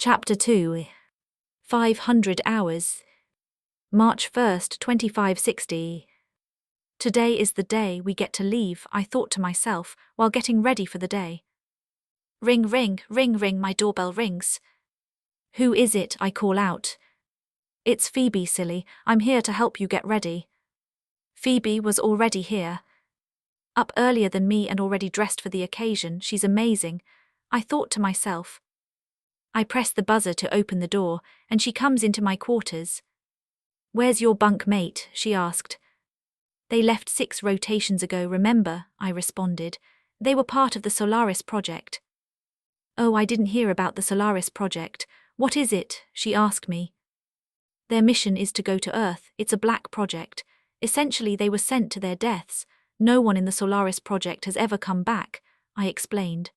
Chapter 2. 500 hours. March 1st, 2560. Today is the day we get to leave, I thought to myself, while getting ready for the day. Ring, ring, ring, ring, my doorbell rings. Who is it? I call out. It's Phoebe, silly, I'm here to help you get ready. Phoebe was already here. Up earlier than me and already dressed for the occasion, she's amazing, I thought to myself. I press the buzzer to open the door, and she comes into my quarters. Where's your bunk mate? She asked. They left 6 rotations ago, remember, I responded. They were part of the Polaris project. Oh, I didn't hear about the Polaris project. What is it? She asked me. Their mission is to go to Earth. It's a black project. Essentially, they were sent to their deaths. No one in the Polaris project has ever come back, I explained.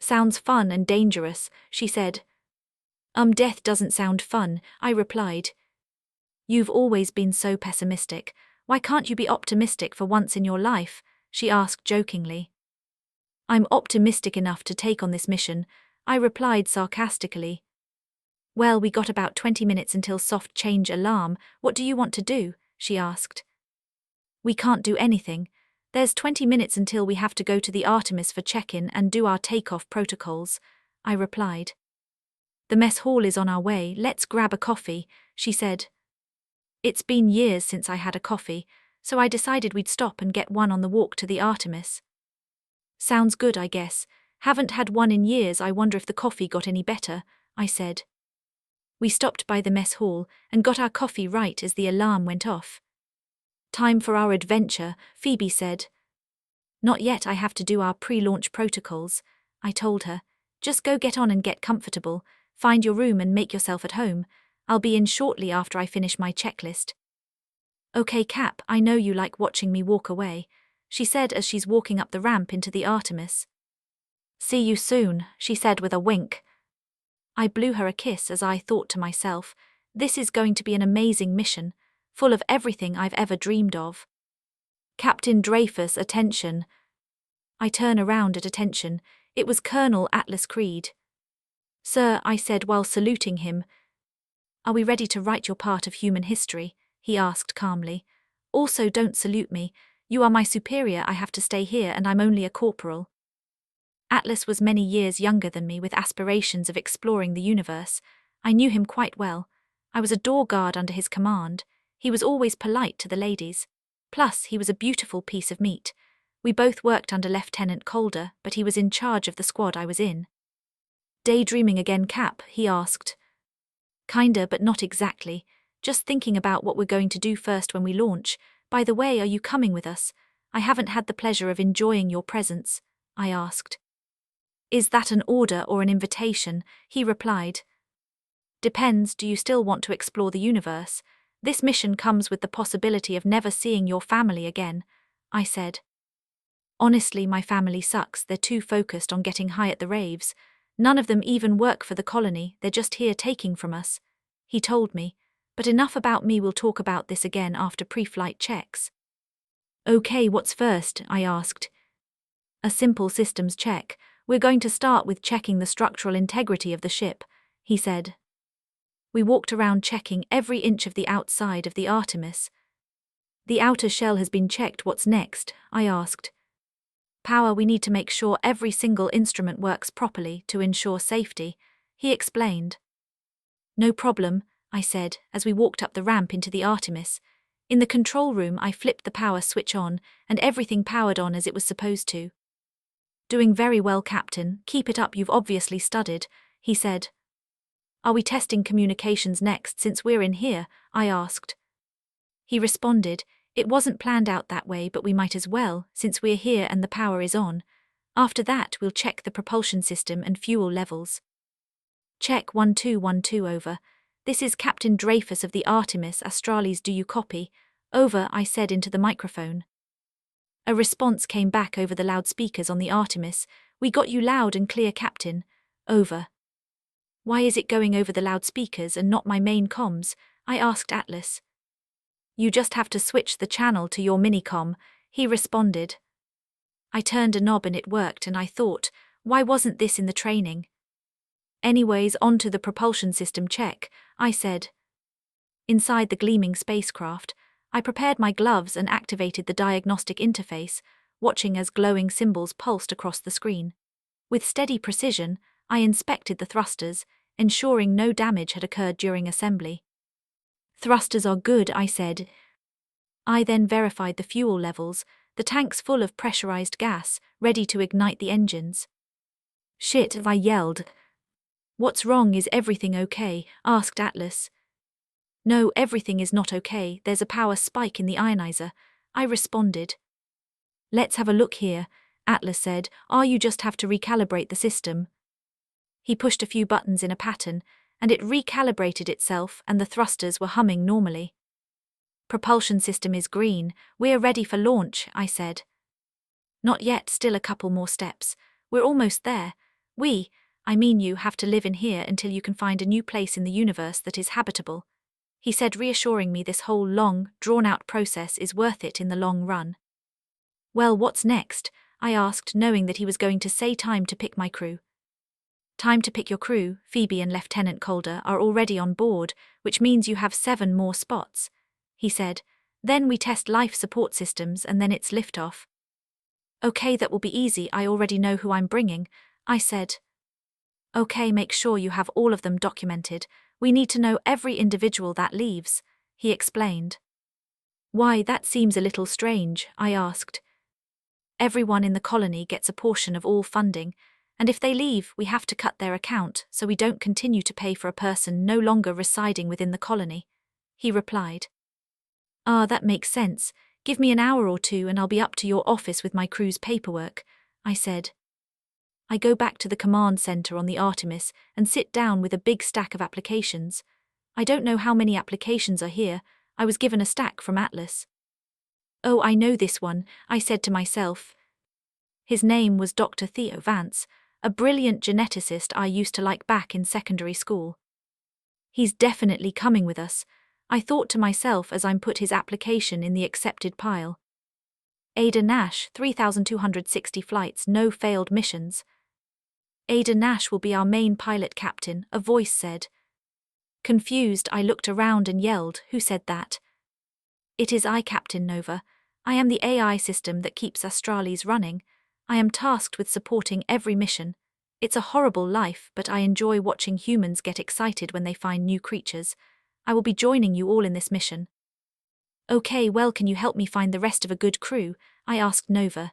Sounds fun and dangerous, she said. Death doesn't sound fun, I replied. You've always been so pessimistic. Why can't you be optimistic for once in your life? She asked jokingly. I'm optimistic enough to take on this mission, I replied sarcastically. Well, we got about 20 minutes until soft change alarm. What do you want to do? She asked. We can't do anything. There's 20 minutes until we have to go to the Artemis for check-in and do our takeoff protocols, I replied. The mess hall is on our way, let's grab a coffee, she said. It's been years since I had a coffee, so I decided we'd stop and get one on the walk to the Artemis. Sounds good, I guess. Haven't had one in years, I wonder if the coffee got any better, I said. We stopped by the mess hall and got our coffee right as the alarm went off. Time for our adventure, Phoebe said. Not yet, I have to do our pre-launch protocols, I told her. Just go get on and get comfortable, find your room and make yourself at home. I'll be in shortly after I finish my checklist. Okay, Cap, I know you like watching me walk away, she said as she's walking up the ramp into the Artemis. See you soon, she said with a wink. I blew her a kiss as I thought to myself, this is going to be an amazing mission, full of everything I've ever dreamed of. Captain Dreyfus, attention. I turn around at attention. It was Colonel Atlas Creed. Sir, I said while saluting him. Are we ready to write your part of human history? He asked calmly. Also, don't salute me. You are my superior, I have to stay here and I'm only a corporal. Atlas was many years younger than me with aspirations of exploring the universe. I knew him quite well. I was a door guard under his command. He was always polite to the ladies. Plus, he was a beautiful piece of meat. We both worked under Lieutenant Calder, but he was in charge of the squad I was in. Daydreaming again, Cap? He asked. Kinda, but not exactly. Just thinking about what we're going to do first when we launch. By the way, are you coming with us? I haven't had the pleasure of enjoying your presence, I asked. Is that an order or an invitation? He replied. Depends, do you still want to explore the universe? This mission comes with the possibility of never seeing your family again, I said. Honestly, my family sucks, they're too focused on getting high at the raves. None of them even work for the colony, they're just here taking from us, he told me. But enough about me, we'll talk about this again after pre-flight checks. Okay, what's first? I asked. A simple systems check. We're going to start with checking the structural integrity of the ship, he said. We walked around checking every inch of the outside of the Artemis. The outer shell has been checked, what's next? I asked. Power, we need to make sure every single instrument works properly to ensure safety, he explained. No problem, I said, as we walked up the ramp into the Artemis. In the control room, I flipped the power switch on, and everything powered on as it was supposed to. Doing very well, Captain, keep it up, you've obviously studied, he said. Are we testing communications next since we're in here? I asked. He responded, it wasn't planned out that way, but we might as well, since we're here and the power is on. After that, we'll check the propulsion system and fuel levels. Check 1212 over. This is Captain Dreyfus of the Artemis Australis, do you copy? Over, I said into the microphone. A response came back over the loudspeakers on the Artemis. We got you loud and clear, Captain. Over. Why is it going over the loudspeakers and not my main comms? I asked Atlas. You just have to switch the channel to your minicom, he responded. I turned a knob and it worked, and I thought, why wasn't this in the training? Anyways, on to the propulsion system check, I said. Inside the gleaming spacecraft, I prepared my gloves and activated the diagnostic interface, watching as glowing symbols pulsed across the screen. With steady precision, I inspected the thrusters, ensuring no damage had occurred during assembly. Thrusters are good, I said. I then verified the fuel levels, the tanks full of pressurized gas, ready to ignite the engines. Shit, I yelled. What's wrong? Is everything okay? Asked Atlas. No, everything is not okay. There's a power spike in the ionizer, I responded. Let's have a look here, Atlas said. You just have to recalibrate the system. He pushed a few buttons in a pattern, and it recalibrated itself and the thrusters were humming normally. Propulsion system is green. We're ready for launch, I said. Not yet, still a couple more steps. We're almost there. You have to live in here until you can find a new place in the universe that is habitable. He said, reassuring me this whole long, drawn-out process is worth it in the long run. Well, what's next? I asked, knowing that he was going to say time to pick my crew. Time to pick your crew. Phoebe and Lieutenant Calder are already on board, which means you have 7 more spots, he said. Then we test life support systems and then it's liftoff. Okay, that will be easy. I already know who I'm bringing, I said. Okay, make sure you have all of them documented. We need to know every individual that leaves, he explained. Why, that seems a little strange, I asked. Everyone in the colony gets a portion of all funding, and if they leave, we have to cut their account so we don't continue to pay for a person no longer residing within the colony, he replied. That makes sense. Give me an hour or two and I'll be up to your office with my crew's paperwork, I said. I go back to the command center on the Artemis and sit down with a big stack of applications. I don't know how many applications are here. I was given a stack from Atlas. Oh, I know this one, I said to myself. His name was Dr. Theo Vance, a brilliant geneticist I used to like back in secondary school. He's definitely coming with us, I thought to myself as I put his application in the accepted pile. Ada Nash, 3,260 flights, no failed missions. Ada Nash will be our main pilot captain, a voice said. Confused, I looked around and yelled, who said that? It is I, Captain Nova. I am the AI system that keeps Astralis running. I am tasked with supporting every mission. It's a horrible life, but I enjoy watching humans get excited when they find new creatures. I will be joining you all in this mission. Okay, well, can you help me find the rest of a good crew? I asked Nova.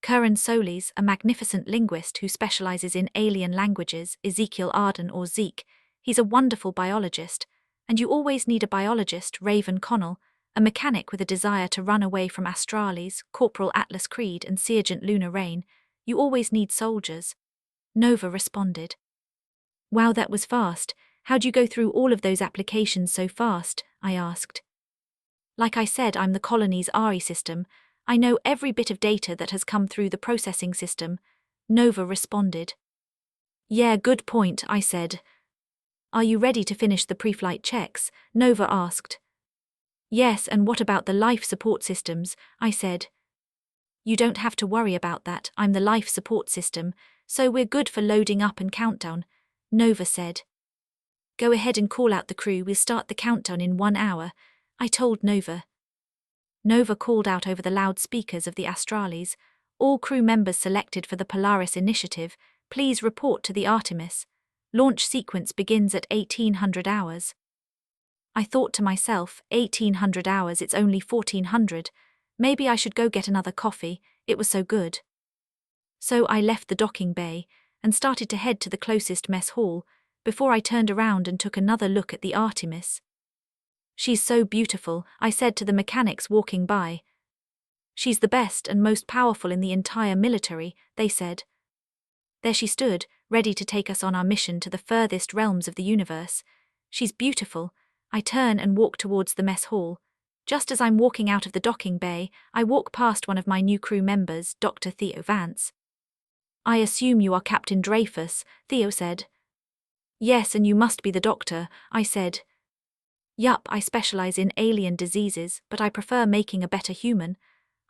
Curran Solis, a magnificent linguist who specializes in alien languages, Ezekiel Arden or Zeke. He's a wonderful biologist. And you always need a biologist, Raven Connell, a mechanic with a desire to run away from Astralis, Corporal Atlas Creed and Sergeant Luna Rain. You always need soldiers. Nova responded. Wow, that was fast. How'd you go through all of those applications so fast? I asked. Like I said, I'm the colony's RE system. I know every bit of data that has come through the processing system, Nova responded. Yeah, good point, I said. Are you ready to finish the pre-flight checks? Nova asked. Yes, and what about the life support systems? I said. You don't have to worry about that, I'm the life support system, so we're good for loading up and countdown, Nova said. Go ahead and call out the crew, we'll start the countdown in 1 hour, I told Nova. Nova called out over the loudspeakers of the Astralis, all crew members selected for the Polaris Initiative, please report to the Artemis. Launch sequence begins at 1800 hours. I thought to myself, 1800 hours, it's only 1400. Maybe I should go get another coffee, it was so good. So I left the docking bay and started to head to the closest mess hall before I turned around and took another look at the Artemis. She's so beautiful, I said to the mechanics walking by. She's the best and most powerful in the entire military, they said. There she stood, ready to take us on our mission to the furthest realms of the universe. She's beautiful. I turn and walk towards the mess hall. Just as I'm walking out of the docking bay, I walk past one of my new crew members, Dr. Theo Vance. I assume you are Captain Dreyfus, Theo said. Yes, and you must be the doctor, I said. Yup, I specialize in alien diseases, but I prefer making a better human.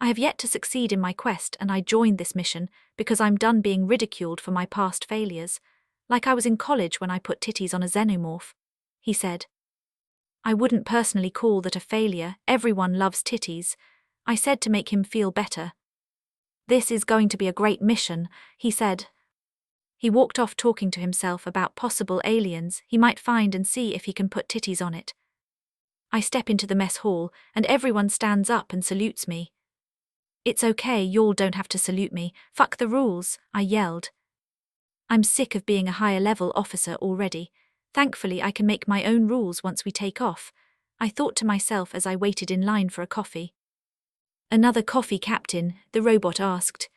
I have yet to succeed in my quest and I joined this mission because I'm done being ridiculed for my past failures. Like I was in college when I put titties on a xenomorph, he said. I wouldn't personally call that a failure, everyone loves titties, I said to make him feel better. This is going to be a great mission, he said. He walked off talking to himself about possible aliens he might find and see if he can put titties on it. I step into the mess hall, and everyone stands up and salutes me. It's okay, y'all don't have to salute me, fuck the rules, I yelled. I'm sick of being a higher-level officer already. Thankfully I can make my own rules once we take off, I thought to myself as I waited in line for a coffee. Another coffee, Captain? The robot asked.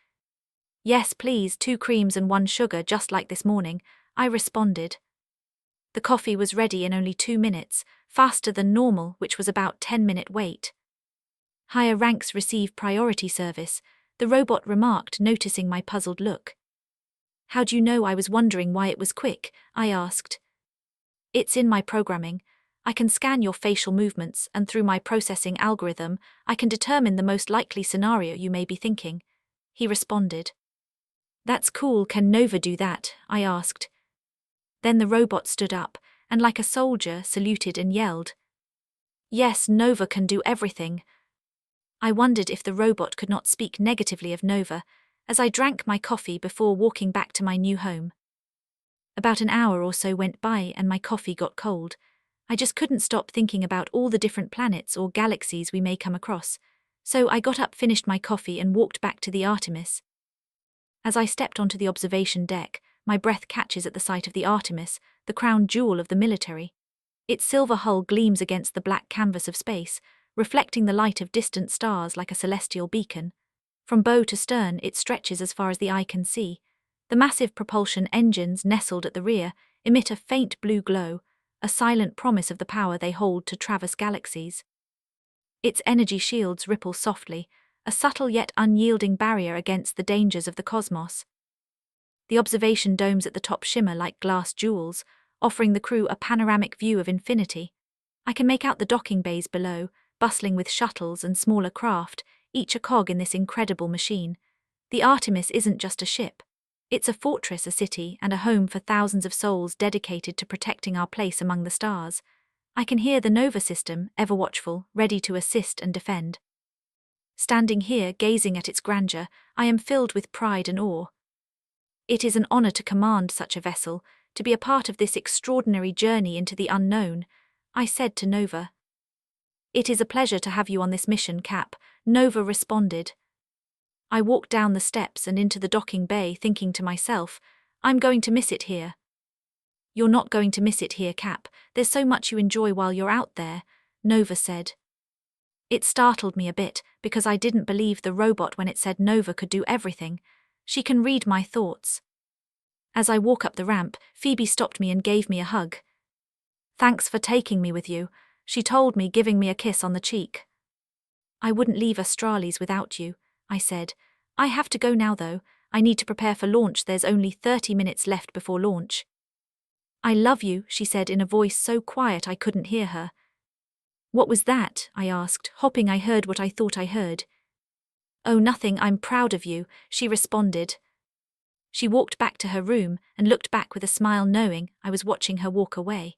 Yes, please, 2 creams and 1 sugar just like this morning, I responded. The coffee was ready in only 2 minutes, faster than normal, which was about 10-minute wait. Higher ranks receive priority service, the robot remarked, noticing my puzzled look. How do you know I was wondering why it was quick? I asked. It's in my programming. I can scan your facial movements, and through my processing algorithm, I can determine the most likely scenario you may be thinking, he responded. That's cool, can Nova do that? I asked. Then the robot stood up, and like a soldier saluted and yelled. Yes, Nova can do everything. I wondered if the robot could not speak negatively of Nova, as I drank my coffee before walking back to my new home. About an hour or so went by and my coffee got cold. I just couldn't stop thinking about all the different planets or galaxies we may come across, so I got up, finished my coffee and walked back to the Artemis. As I stepped onto the observation deck, my breath catches at the sight of the Artemis, the crown jewel of the military. Its silver hull gleams against the black canvas of space, reflecting the light of distant stars like a celestial beacon. From bow to stern, it stretches as far as the eye can see. The massive propulsion engines nestled at the rear emit a faint blue glow, a silent promise of the power they hold to traverse galaxies. Its energy shields ripple softly, a subtle yet unyielding barrier against the dangers of the cosmos. The observation domes at the top shimmer like glass jewels, offering the crew a panoramic view of infinity. I can make out the docking bays below, bustling with shuttles and smaller craft, each a cog in this incredible machine. The Artemis isn't just a ship. It's a fortress, a city, and a home for thousands of souls dedicated to protecting our place among the stars. I can hear the Nova system, ever watchful, ready to assist and defend. Standing here, gazing at its grandeur, I am filled with pride and awe. It is an honor to command such a vessel, to be a part of this extraordinary journey into the unknown, I said to Nova. It is a pleasure to have you on this mission, Cap, Nova responded. I walked down the steps and into the docking bay, thinking to myself, I'm going to miss it here. You're not going to miss it here, Cap. There's so much you enjoy while you're out there, Nova said. It startled me a bit, because I didn't believe the robot when it said Nova could do everything. She can read my thoughts. As I walk up the ramp, Phoebe stopped me and gave me a hug. Thanks for taking me with you, she told me, giving me a kiss on the cheek. I wouldn't leave Australis without you, I said. I have to go now though, I need to prepare for launch, there's only 30 minutes left before launch. I love you, she said in a voice so quiet I couldn't hear her. What was that? I asked, hoping I heard what I thought I heard. Oh, nothing, I'm proud of you, she responded. She walked back to her room and looked back with a smile, knowing I was watching her walk away.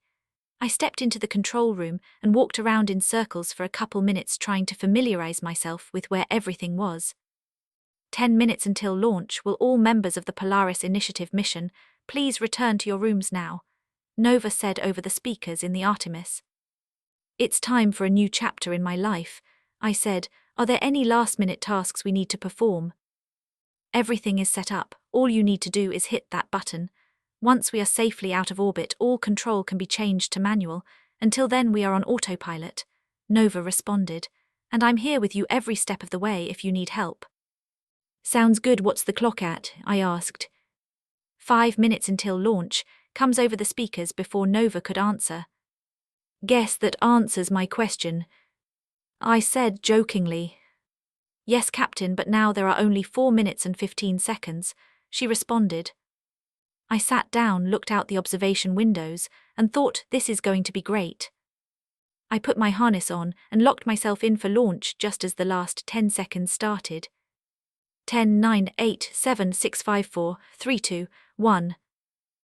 I stepped into the control room and walked around in circles for a couple minutes, trying to familiarize myself with where everything was. 10 minutes until launch. Will all members of the Polaris Initiative mission please return to your rooms now? Nova said over the speakers in the Artemis. It's time for a new chapter in my life, I said. Are there any last-minute tasks we need to perform? Everything is set up, all you need to do is hit that button. Once we are safely out of orbit, all control can be changed to manual. Until then we are on autopilot, Nova responded. And I'm here with you every step of the way if you need help. Sounds good. What's the clock at? I asked. 5 minutes until launch, comes over the speakers before Nova could answer. Guess that answers my question, I said jokingly. Yes, Captain, but now there are only 4 minutes and 15 seconds, she responded. I sat down, looked out the observation windows, and thought, this is going to be great. I put my harness on and locked myself in for launch just as the last 10 seconds started. 10, 9, 8, 7, 6, 5, 4, 3, 2, 1.